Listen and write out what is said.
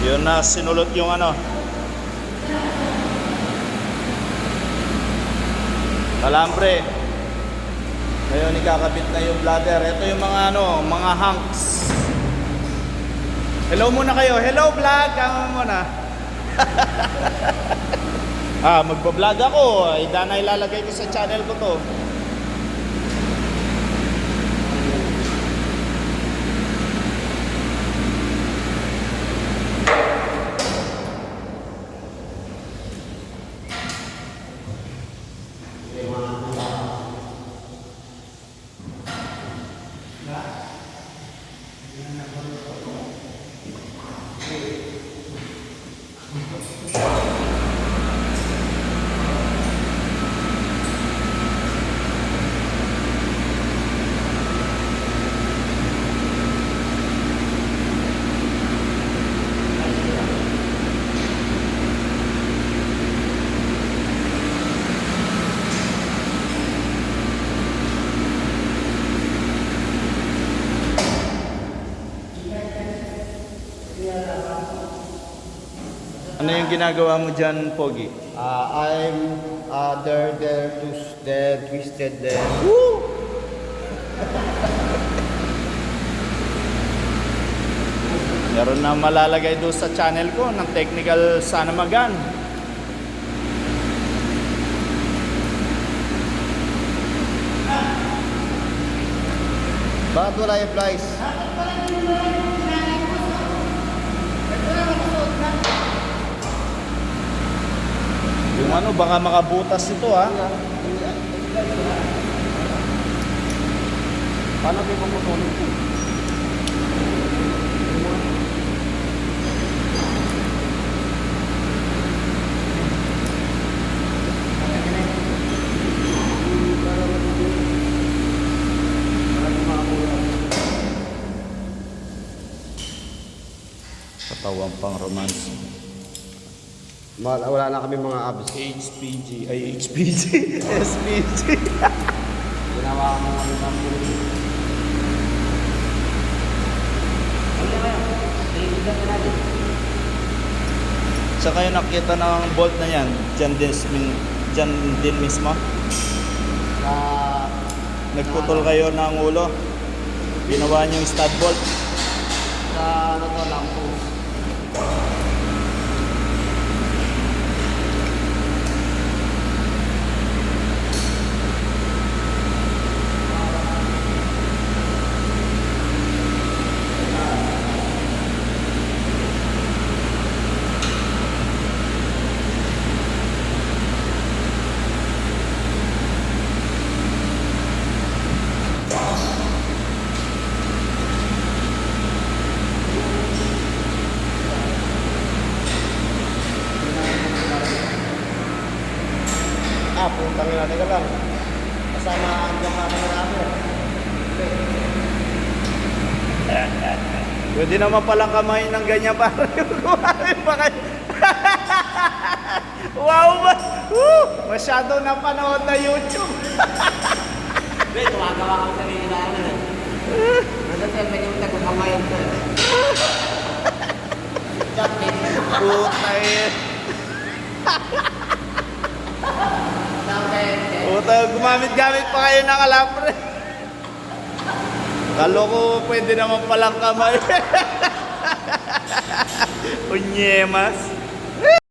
Yun na sinulot yung ano. Alambre. Ngayon ikakabit na yung bladder. Ito yung mga ano, mga hunks. Hello muna kayo. Hello vlog. Kama muna. Magbablog ako. Dana ilalagay ko sa channel ko to. Ano yung ginagawa mo dyan, Pogi? I'm there, twisted there. Woo! Meron na malalagay doon sa channel ko ng technical sana magan. Bakit wala yung flies? Yung ano, baka makabutas ito ha. Paano kayo puputulog ito? Katawang pang romance. Wala na kami mga abs. HPG, ay HPG, SPG. Ginawa ko mga abs. Saan kayo nakita ng bolt na yan? Dyan din mismo? Sa Nagputol kayo ng ulo? Ginawa niyo yung stud bolt? ano to, lampos. Puntang nila, teka lang. Kasama ang kamera namin. Pwede naman palang kamay ng ganyan para yung kumain pa kayo. Wow ba? Woo! Masyado napanood na YouTube. Be, tumagawa kang sarili na ano eh. Nandun may yung nagkakamayan ko. Putay. Puta, gumamit-gamit pa kayo ng alambre. Kalo ko pwede naman palang kamay. Unyemas.